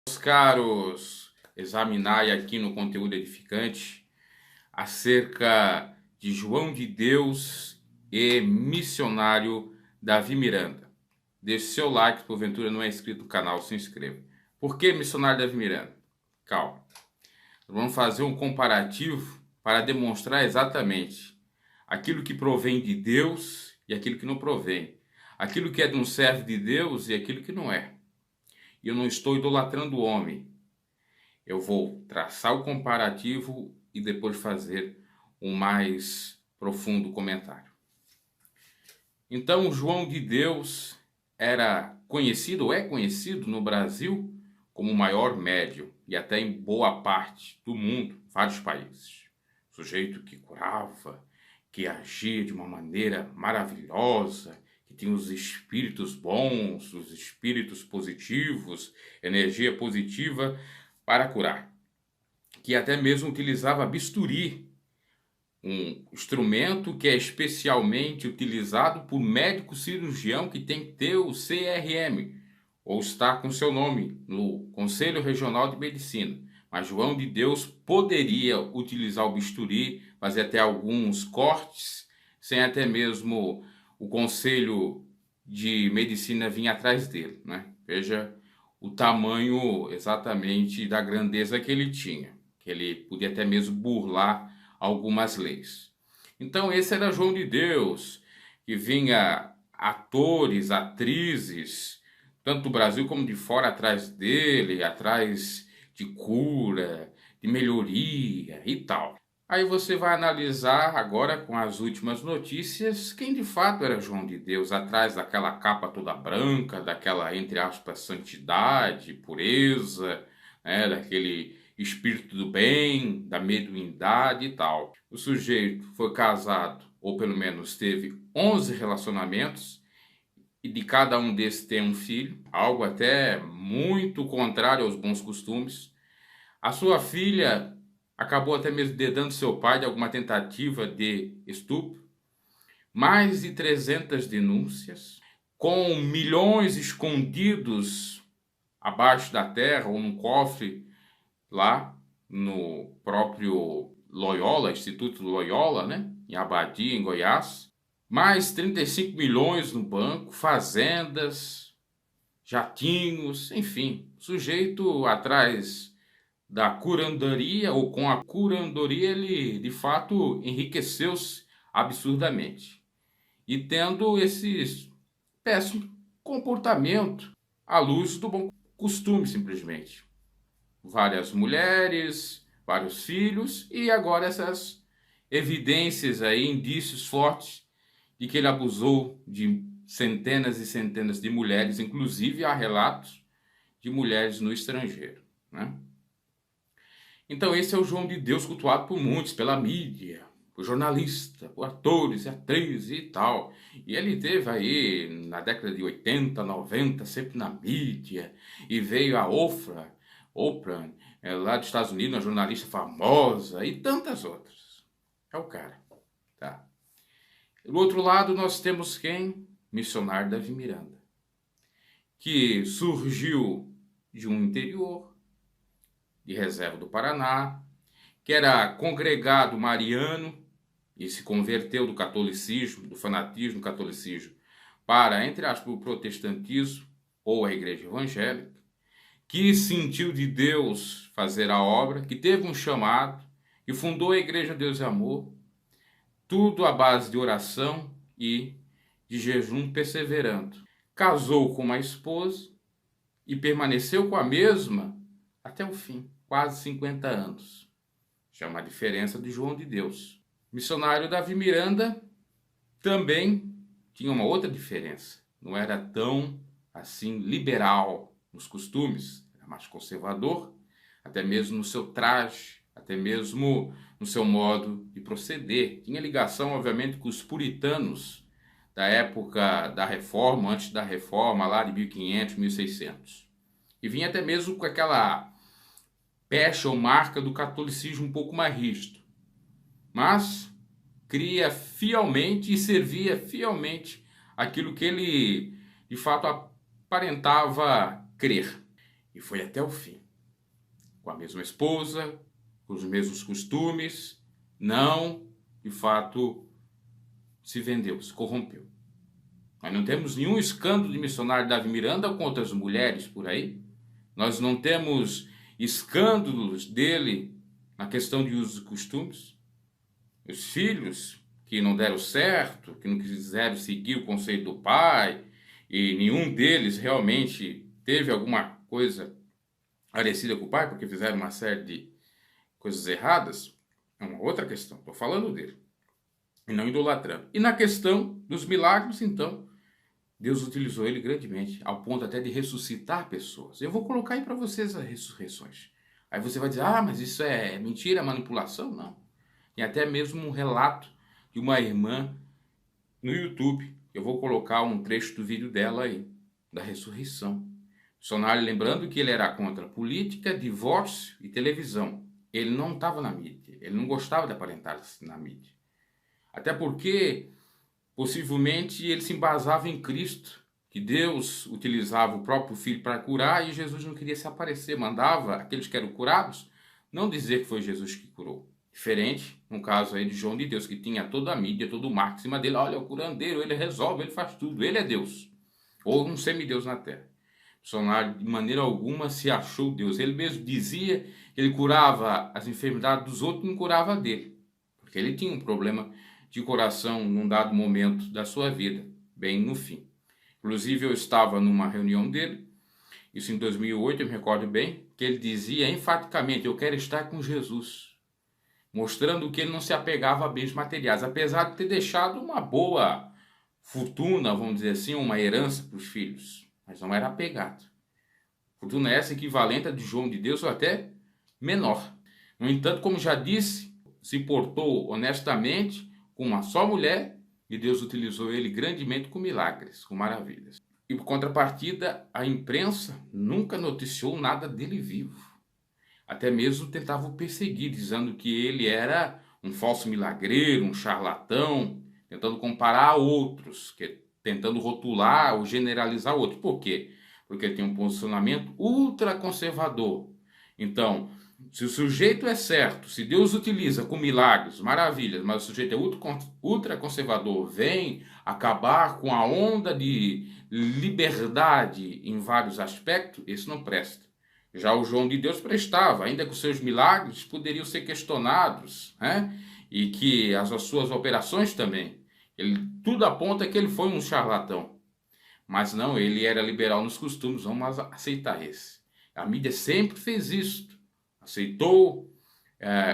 Meus caros, examinai aqui no conteúdo edificante acerca de João de Deus e missionário Davi Miranda. Deixe seu like, se porventura não é inscrito no canal, se inscreva. Por que missionário Davi Miranda? Calma. Vamos fazer um comparativo para demonstrar exatamente aquilo que provém de Deus e aquilo que não provém. Aquilo que é de um servo de Deus e aquilo que não é. E eu não estou idolatrando o homem. Eu vou traçar o comparativo e depois fazer um mais profundo comentário. Então, João de Deus era conhecido, ou é conhecido no Brasil, como o maior médium, e até em boa parte do mundo, vários países. Sujeito que curava, que agia de uma maneira maravilhosa, que tinha os espíritos bons, os espíritos positivos, energia positiva para curar. Que até mesmo utilizava bisturi, um instrumento que é especialmente utilizado por médico cirurgião que tem que ter o CRM, ou está com seu nome no Conselho Regional de Medicina. Mas João de Deus poderia utilizar o bisturi, fazer até alguns cortes, sem até mesmo o Conselho de Medicina vir atrás dele, né? Veja o tamanho exatamente da grandeza que ele tinha, que ele podia até mesmo burlar algumas leis. Então esse era João de Deus, que vinha atores, atrizes, tanto do Brasil como de fora, atrás dele, atrás de cura, de melhoria e tal. Aí você vai analisar agora com as últimas notícias quem de fato era João de Deus, atrás daquela capa toda branca, daquela, entre aspas, santidade, pureza, né, daquele espírito do bem, da mediunidade e tal. O sujeito foi casado, ou pelo menos teve 11 relacionamentos, e de cada um desses tem um filho, algo até muito contrário aos bons costumes. A sua filha acabou até mesmo dedando seu pai de alguma tentativa de estupro. Mais de 300 denúncias, com milhões escondidos abaixo da terra ou num cofre lá no próprio Loyola, Instituto Loyola, né? Em Abadia, em Goiás. Mais 35 milhões no banco, fazendas, jatinhos, enfim. Sujeito atrás da curanderia, ou com a curanderia ele de fato enriqueceu-se absurdamente. E tendo esse péssimo comportamento à luz do bom costume, simplesmente. Várias mulheres, vários filhos e agora essas evidências aí, indícios fortes de que ele abusou de centenas e centenas de mulheres, inclusive há relatos de mulheres no estrangeiro, né? Então esse é o João de Deus cultuado por muitos, pela mídia, por jornalistas, por atores e atrizes e tal. E ele teve aí na década de 80, 90, sempre na mídia, e veio a Oprah, lá dos Estados Unidos, uma jornalista famosa, e tantas outras. É o cara, tá? Do outro lado nós temos quem? Missionário Davi Miranda, que surgiu de um interior, de Reserva do Paraná, que era congregado mariano e se converteu do catolicismo, do fanatismo do catolicismo, para, entre aspas, o protestantismo ou a igreja evangélica, que sentiu de Deus fazer a obra, que teve um chamado, que fundou a Igreja Deus e Amor, tudo à base de oração e de jejum perseverando. Casou com uma esposa e permaneceu com a mesma até o fim, quase 50 anos. Já é uma diferença de João de Deus. Missionário Davi Miranda também tinha uma outra diferença. Não era tão assim liberal nos costumes, era mais conservador, até mesmo no seu traje, até mesmo no seu modo de proceder. Tinha ligação, obviamente, com os puritanos da época da Reforma, antes da Reforma, lá de 1500, 1600. E vinha até mesmo com aquela pecha ou marca do catolicismo um pouco mais rígido. Mas cria fielmente e servia fielmente aquilo que ele, de fato, aparentava crer. E foi até o fim. Com a mesma esposa, com os mesmos costumes, não, de fato, se vendeu, se corrompeu. Nós não temos nenhum escândalo de missionário Davi Miranda contra as mulheres por aí. Nós não temos escândalos dele na questão de usos e costumes. Os filhos que não deram certo, que não quiseram seguir o conselho do pai, e nenhum deles realmente teve alguma coisa parecida com o pai, porque fizeram uma série de coisas erradas, é uma outra questão. Estou falando dele. E não idolatrando. E na questão dos milagres, então, Deus utilizou ele grandemente, ao ponto até de ressuscitar pessoas. Eu vou colocar aí para vocês as ressurreições. Aí você vai dizer, ah, mas isso é mentira, manipulação? Não. Tem até mesmo um relato de uma irmã no YouTube. Eu vou colocar um trecho do vídeo dela aí, da ressurreição. Missionário, lembrando que ele era contra política, divórcio e televisão. Ele não estava na mídia, ele não gostava de aparentar-se na mídia. Até porque, possivelmente, ele se embasava em Cristo, que Deus utilizava o próprio Filho para curar e Jesus não queria se aparecer, mandava aqueles que eram curados não dizer que foi Jesus que curou. Diferente, no caso aí de João de Deus, que tinha toda a mídia, todo o marketing em cima dele. Olha, o curandeiro, ele resolve, ele faz tudo, ele é Deus. Ou um semideus na terra. O missionário, de maneira alguma, se achou Deus. Ele mesmo dizia que ele curava as enfermidades dos outros e não curava a dele. Porque ele tinha um problema de coração num dado momento da sua vida, bem no fim. Inclusive, eu estava numa reunião dele, isso em 2008, eu me recordo bem, que ele dizia enfaticamente, eu quero estar com Jesus, mostrando que ele não se apegava a bens materiais, apesar de ter deixado uma boa fortuna, vamos dizer assim, uma herança para os filhos, mas não era apegado. Fortuna essa equivalente a de João de Deus ou até menor. No entanto, como já disse, se portou honestamente com uma só mulher e Deus utilizou ele grandemente com milagres, com maravilhas. E por contrapartida, a imprensa nunca noticiou nada dele vivo. Até mesmo tentava o perseguir, dizendo que ele era um falso milagreiro, um charlatão, tentando comparar a outros, tentando rotular ou generalizar outros. Por quê? Porque ele tem um posicionamento ultraconservador. Então, se o sujeito é certo, se Deus utiliza com milagres, maravilhas, mas o sujeito é ultraconservador, vem acabar com a onda de liberdade em vários aspectos, isso não presta. Já o João de Deus prestava, ainda que os seus milagres poderiam ser questionados, né? E que as suas operações também. Tudo aponta que ele foi um charlatão. Mas não, ele era liberal nos costumes, vamos aceitar esse. A mídia sempre fez isso. Aceitou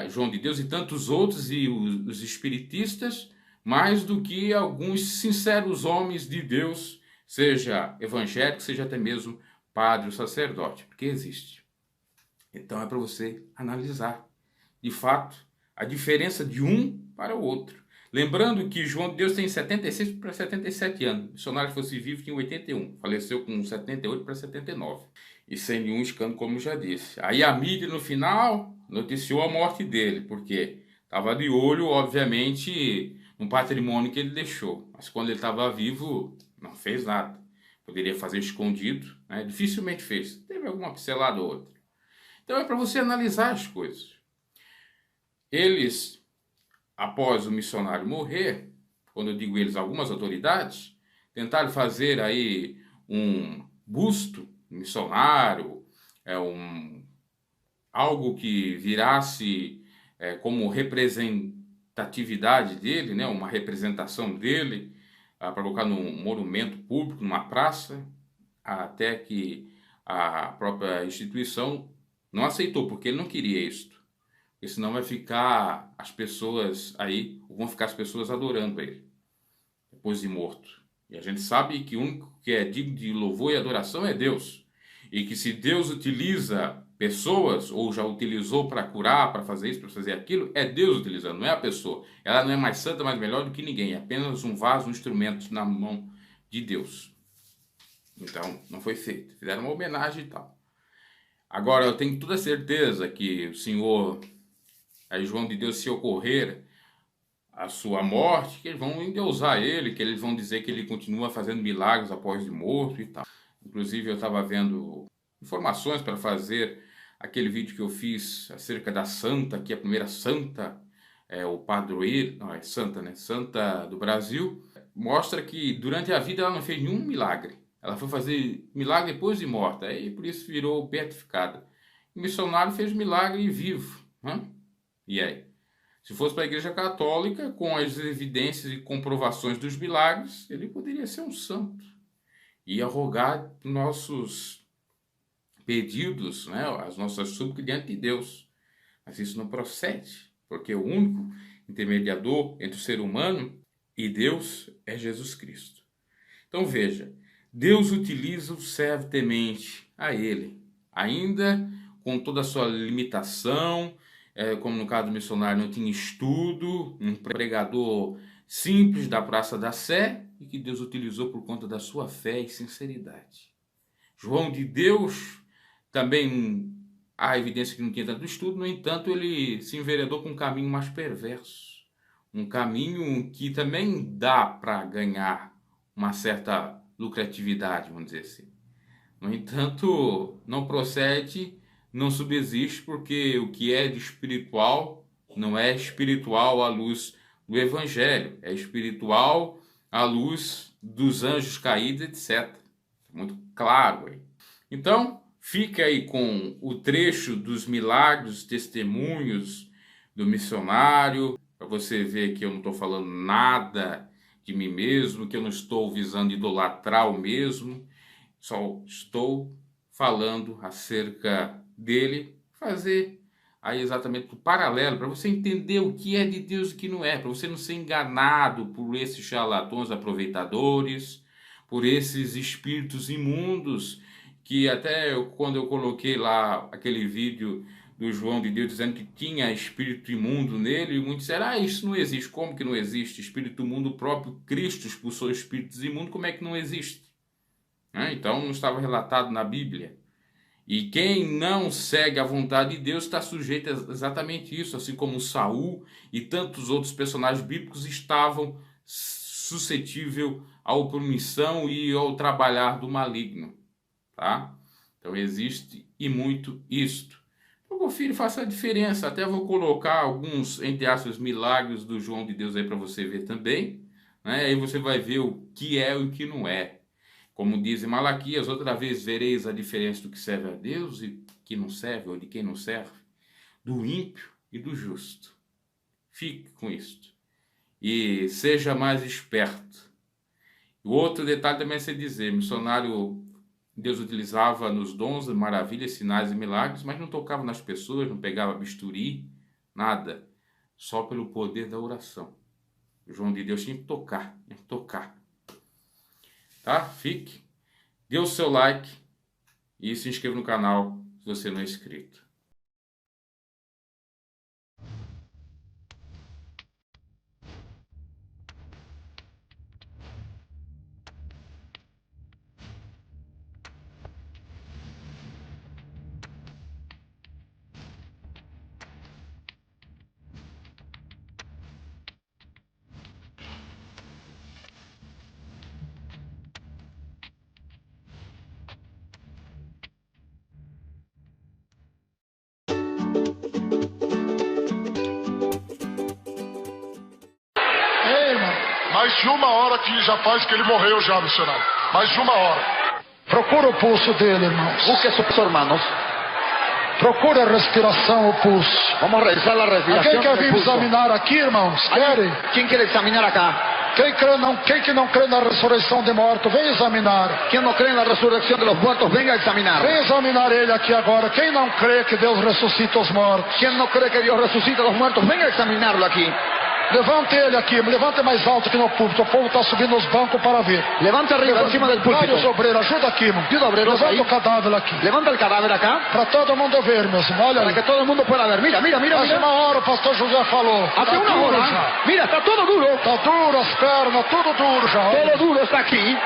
João de Deus e tantos outros e os espiritistas, mais do que alguns sinceros homens de Deus, seja evangélico, seja até mesmo padre ou sacerdote, porque existe. Então é para você analisar, de fato, a diferença de um para o outro. Lembrando que João de Deus tem 76 para 77 anos. O missionário que fosse vivo tinha 81. Faleceu com 78 para 79. E sem nenhum escândalo, como já disse. Aí a mídia, no final, noticiou a morte dele, porque estava de olho, obviamente, no patrimônio que ele deixou. Mas quando ele estava vivo, não fez nada. Poderia fazer escondido, né? Dificilmente fez. Teve alguma pincelada ou outra. Então é para você analisar as coisas. Eles, após o missionário morrer, quando eu digo eles, algumas autoridades, tentaram fazer aí um busto missionário, algo que virasse como representatividade dele, né? Uma representação dele, para colocar num monumento público, numa praça, até que a própria instituição não aceitou, porque ele não queria isto. Porque senão vai ficar as pessoas aí, vão ficar as pessoas adorando ele, depois de morto. E a gente sabe que o único que é digno de louvor e adoração é Deus. E que se Deus utiliza pessoas, ou já utilizou para curar, para fazer isso, para fazer aquilo, é Deus utilizando, não é a pessoa. Ela não é mais santa, mais melhor do que ninguém. É apenas um vaso, um instrumento na mão de Deus. Então, não foi feito. Fizeram uma homenagem e tal. Agora, eu tenho toda certeza que o Senhor, aí João de Deus, se ocorrer a sua morte, que eles vão endeusar ele, que eles vão dizer que ele continua fazendo milagres após de morto e tal. Inclusive, eu estava vendo informações para fazer aquele vídeo que eu fiz acerca da santa, que é a primeira santa, o padroeiro, não, é santa, né? Santa do Brasil. Mostra que durante a vida ela não fez nenhum milagre. Ela foi fazer milagre depois de morta, e por isso virou beatificada. O missionário fez milagre vivo. Né? E aí? Se fosse para a Igreja Católica, com as evidências e comprovações dos milagres, ele poderia ser um santo. Ia rogar nossos pedidos, né, as nossas súplicas diante de Deus. Mas isso não procede, porque o único intermediador entre o ser humano e Deus é Jesus Cristo. Então veja, Deus utiliza o servo temente a Ele, ainda com toda a sua limitação, como no caso do missionário não tinha estudo, um pregador simples da Praça da Sé, e que Deus utilizou por conta da sua fé e sinceridade. João de Deus também há evidência que não tinha tanto estudo, no entanto ele se enveredou com um caminho mais perverso, um caminho que também dá para ganhar uma certa lucratividade, vamos dizer assim. No entanto, não procede, não subsiste, porque o que é de espiritual não é espiritual à luz do Evangelho, é espiritual à luz dos anjos caídos, etc. Muito claro aí. Então, fica aí com o trecho dos milagres, testemunhos do missionário, para você ver que eu não estou falando nada de mim mesmo, que eu não estou visando idolatrar o mesmo, só estou falando acerca dele, fazer aí exatamente o paralelo, para você entender o que é de Deus e o que não é, para você não ser enganado por esses charlatões aproveitadores, por esses espíritos imundos, que até quando eu coloquei lá aquele vídeo do João de Deus dizendo que tinha espírito imundo nele, muitos disseram, isso não existe. Como que não existe? Espírito imundo, o próprio Cristo expulsou espíritos imundos, como é que não existe? Então não estava relatado na Bíblia. E quem não segue a vontade de Deus está sujeito a exatamente isso, assim como Saul e tantos outros personagens bíblicos estavam suscetíveis à opressão e ao trabalhar do maligno. Tá? Então existe e muito isto. Então, confira e faça a diferença. Até vou colocar alguns, entre aspas, milagres do João de Deus aí para você ver também. Né? Aí você vai ver o que é e o que não é. Como diz em Malaquias, outra vez vereis a diferença do que serve a Deus e que não serve, ou de quem não serve, do ímpio e do justo. Fique com isto. E seja mais esperto. O outro detalhe também é você dizer, missionário, Deus utilizava nos dons, maravilhas, sinais e milagres, mas não tocava nas pessoas, não pegava bisturi, nada. Só pelo poder da oração. O João de Deus tinha que tocar, Tá? Fique. Dê o seu like e se inscreva no canal se você não é inscrito. Mais de uma hora que já faz que ele morreu já, missionário. Mais de uma hora. Procura o pulso dele, irmãos. Busque su pulso, hermanos. Procura a respiração, o pulso. Vamos a revisar la respiración. Alguém quer vir del pulso. examinar aqui, irmãos? Querem? ¿Quién quiere examinar acá? Quem que não crê na ressurreição de mortos, vem examinar. ¿Quién no cree en la resurrección de los muertos? Venga a examinar. Vem examinar ele aqui agora. Quem não crê que Deus ressuscita os mortos? ¿Quién no cree que Dios resucita a los muertos? Venga a examinarlo aquí. Levante ele aqui, levante mais alto que no púlpito. O povo está subindo nos bancos para ver. Levanta arriba, encima del púlpito. Vários obreiros, ajuda aqui, irmão. Ayuda, obreros, Levanta ahí. o cadáver aqui. Levanta el cadáver acá. Para todo mundo ver, meus irmãos. Olha Para aí. que todo el mundo pueda ver. Mira, mira, mira, Faz mira. uma hora o pastor José falou. Hace una duro hora. já. Mira, está todo duro. Tá duro as pernas, tudo duro já. Olha. Todo duro está aquí.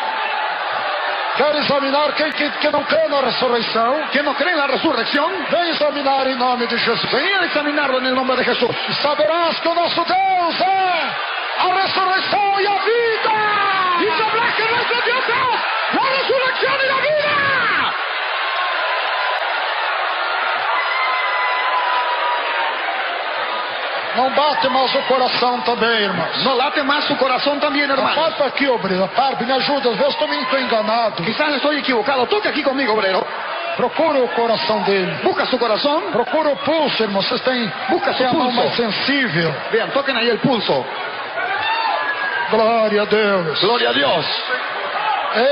Quero examinar quem não crê na ressurreição. ¿Quién no cree en la resurrección? Vem examinar em nome de Jesus. Venga a examinarlo en el nombre de Jesús. E saberás que o nosso Deus é a ressurreição e a vida. Y sabrás que nuestro Dios es la resurrección y la vida. Não bate mais o coração também, irmãos. No late más su corazón también, hermano. Aparta aqui, obreiro. Aparta, me ajuda. Às vezes estou enganado. Quizás estoy equivocado. Toque aquí conmigo, obrero. Procura o coração dele. Busca su corazón. Procura o pulso, irmão. Vocês têm Busca a su mão pulso. mais sensível. Vean, toquen ahí el pulso. Glória a Deus. Gloria a Dios.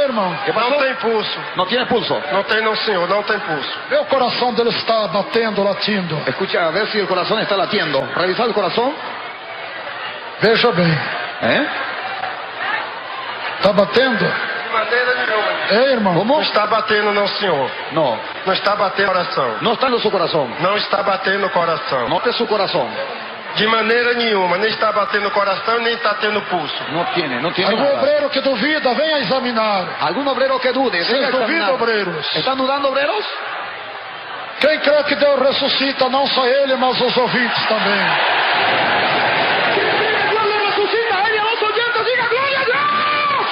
Irmão, ¿Qué pasó? Não tem pulso. No tiene pulso. Não tem não, senhor. Não tem pulso. vê o coração dele está batendo, latindo. Escucha, a ver si el corazón está latiendo. Revisa el corazón. Veja bem. Está batendo? De maneira nenhuma. Irmão. ¿Cómo? Não está batendo não, senhor. No. Não está batendo o coração. No está en su corazón. Não está batendo o coração. Note su corazón. De maneira nenhuma. Nem está batendo o coração, nem está tendo pulso. No tiene Algum nada. obreiro que duvida, venha examinar. ¿Algún obrero que dude? Venga a Vocês duvidam, examinar. obreiros? ¿Están dudando, obreros? Quem crê que Deus ressuscita, não só ele, mas os ouvintes também. Dios le resucita a él y a los oyentes. Diga gloria a Dios.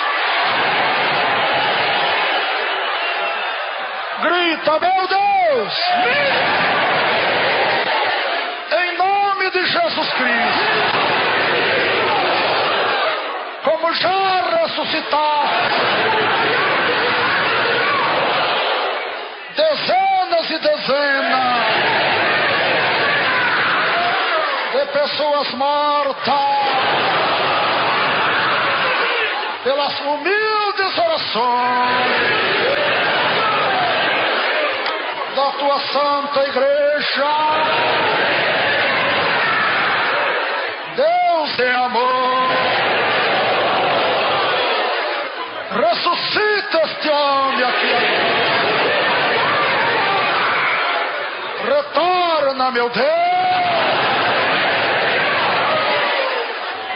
Grita, meu Deus! Em nome de Jesus Cristo. Como já ressuscitado. Dezenas e dezenas de pessoas mortas pelas humildes orações da tua santa igreja. Deus é amor. Ressuscita este homem aqui agora. Retorna, meu Deus,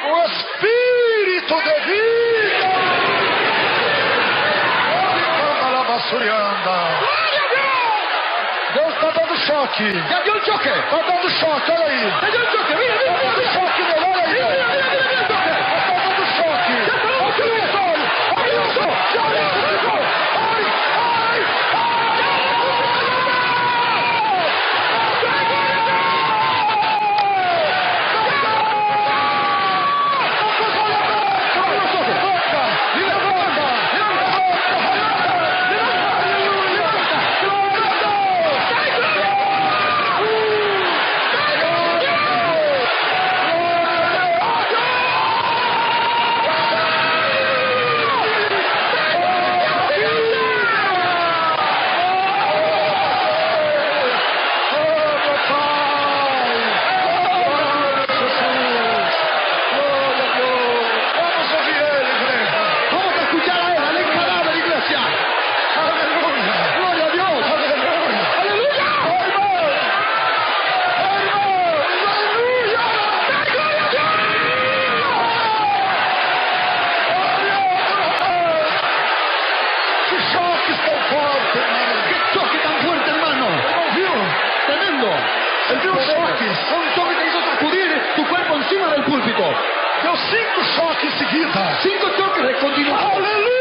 o espírito de vida. Deus está dando choque. Ya dio el choque. Está dando choque, olha aí. Ya dio el choque. Mira, mira, Está mira, dando mira. choque nele, olha aí. Mira, mira, mira, mira, mira el choque. Está dando choque. Olha isso, olha. Olha isso. Olha isso. Ai, ai, Vamos a escuchar a él, al cadáver, iglesia. Gloria a Dios. Aleluya. que choque tão forte, irmão. ¡Qué choque tan fuerte, hermano! Viu? Tremendo. Você viu os choques? Fue un choque que hizo sacudir tu cuerpo encima del púlpito. Deu 5 choques em seguida. 5 choques de continuación. Aleluia!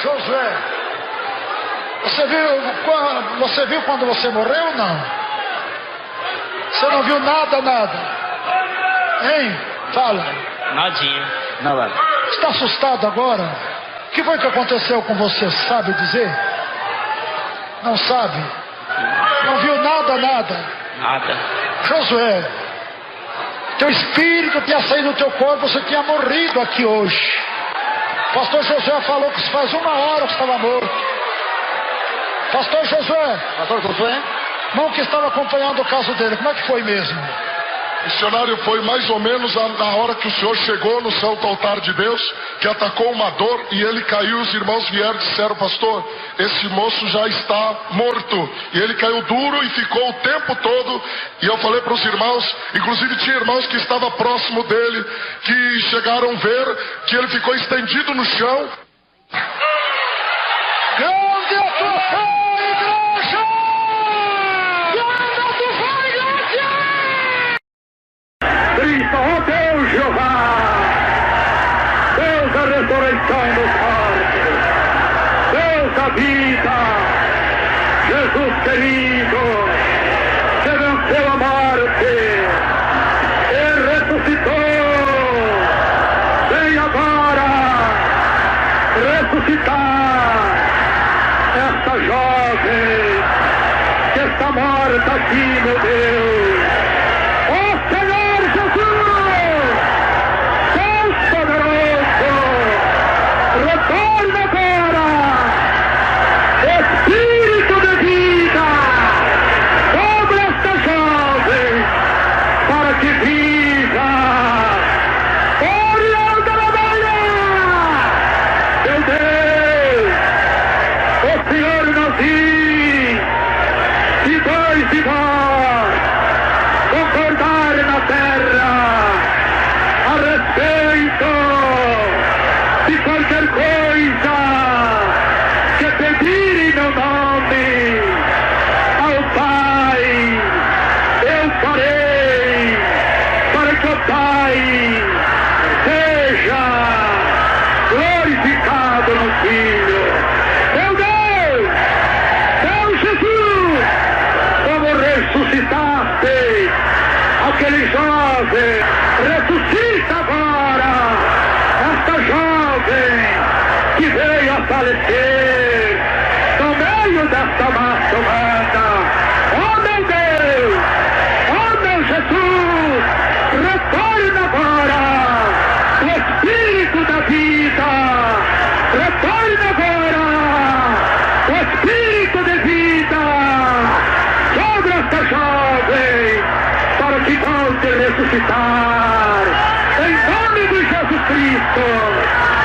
Josué, você viu quando você morreu ou não? Você não viu nada, nada. Hein? Fala. Nadinha. Nada. Está assustado agora? O que foi que aconteceu com você? Sabe dizer? Não sabe? Não viu nada, nada. Nada. Josué, teu espírito tinha saído do teu corpo, você tinha morrido aqui hoje. Pastor Josué falou que faz 1 hora que estava morto. Pastor Josué, Pastor Josué, irmão que estava acompanhando o caso dele, como é que foi mesmo? Missionário, foi mais ou menos na hora que o senhor chegou no santo altar de Deus, que atacou uma dor e ele caiu. Os irmãos vieram e disseram: pastor, esse moço já está morto. E ele caiu duro e ficou o tempo todo. E eu falei para os irmãos, inclusive tinha irmãos que estavam próximo dele, que chegaram a ver que ele ficou estendido no chão. Grande é a tua fé! ferido, que venceu a morte e ressuscitou. Vem agora ressuscitar esta jovem que está morta aqui, meu Deus. Ó Senhor Jesus, Deus poderoso, retorna agora, Espírito de vida, sobre esta jovem, para que viva. Orienta a Bahia, meu Deus, o Senhor nos diz, se dois de nós concordar na terra a respeito de qualquer coisa que pedirem meu nome ao Pai, eu farei, para que o Pai seja glorificado no Filho. Meu Deus, Deus Jesus, como ressuscitaste aquele jovem, ressuscita agora esta jovem que veio a falecer no meio desta massa humana. Oh meu Deus, oh meu Jesus, retorna agora o Espírito da vida, retorna agora o Espírito de vida sobre esta jovem, para que volte a ressuscitar. Em nome de Jesus Cristo,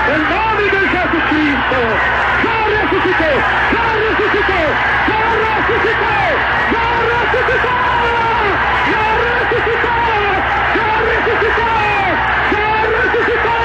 em nome de Jesus Cristo, já ressuscitou, já ressuscitou, já ressuscitou, já ressuscitou, já ressuscitou, já ressuscitou, já ressuscitou.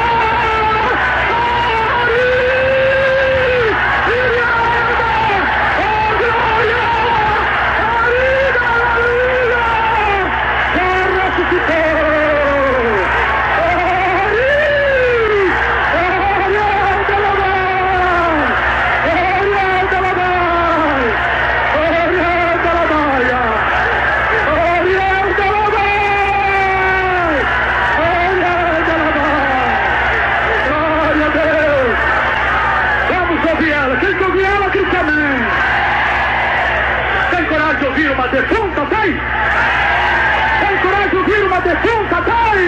Uma defunta, tem? Tem coragem de ouvir uma defunta, tem?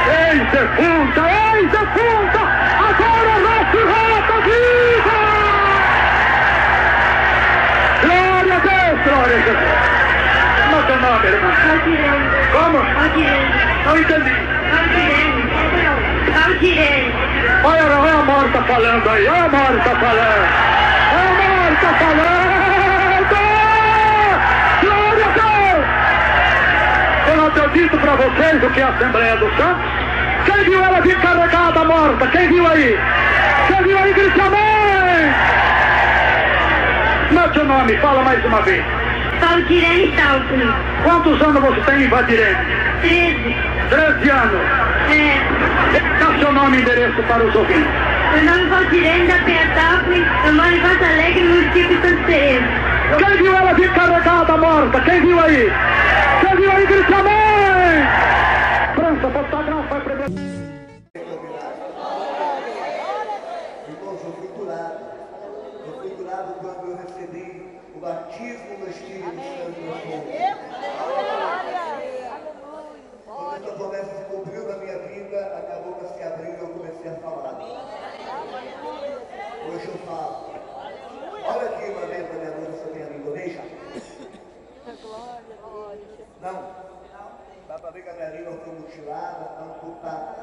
Ei, defunta, agora ressurreta, viva! Glória a Deus, glória a Jesus. Como é teu nome, irmão? Aldirene. Como? Aldirene. Não entendi. Aldirene. Olha a Marta falando aí, olha a Marta falando. Olha a Marta falando. Eu não tenho dito para vocês o que é a Assembleia dos Santos? Quem viu ela vir carregada, morta? Quem viu aí? Quem viu aí, grite amém! Como é o seu nome? Fala mais uma vez. Valdirene Salto. Quantos anos você tem, Valdirene? 13. 13 anos. É. Dá seu nome e endereço para os ouvintes. Meu nome é Valdirene da Pentápolis, eu moro em Porto Alegre, no município de Santo Teresa. Quem viu ela vir carregada, morta? Quem viu aí? Quem viu aí, grite amém! França, fotógrafo, vai primeiro. Irmãos, eu fui curado quando eu recebi o batismo no Espírito Santo na fonte. Quando essa promessa se cumpriu na minha vida, a boca se abriu e eu comecei a falar. Hoje eu falo. Olha aqui uma vez na minha boca sobre a língua, deixa. Não. Dá para ver que a minha língua foi mutilada, amputada.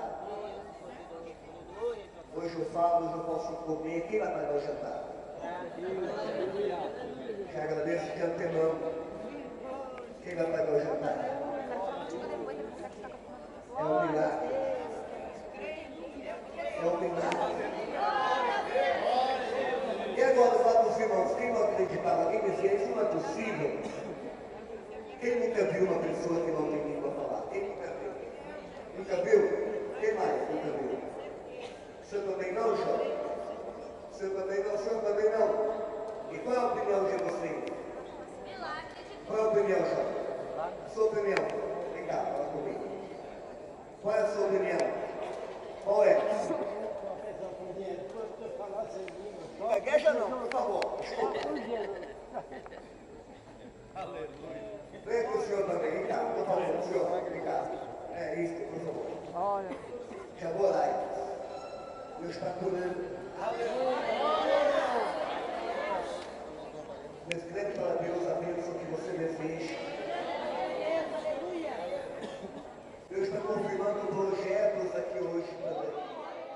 Hoje eu falo, hoje eu posso comer. Quem vai pagar o jantar? Já agradeço de antemão. Quem vai pagar o jantar? É um milagre. É um milagre. E agora eu falo para os irmãos, quem não acreditava, quem dizia isso não é possível? Quem nunca viu uma pessoa que não tem língua a falar? Quem nunca viu? Nunca viu? Quem mais nunca viu? O senhor também não, João? O senhor também não? O senhor também não? E qual é a opinião de vocês? Qual é a opinião, Jovem? A sua opinião? Vem cá, fala comigo. Qual é a sua opinião? Qual é? Gagueja não, por favor. Vem com o senhor também, vem cá, por favor, senhor, vem cá. É isso, por favor. Já vou lá. Deus está curando.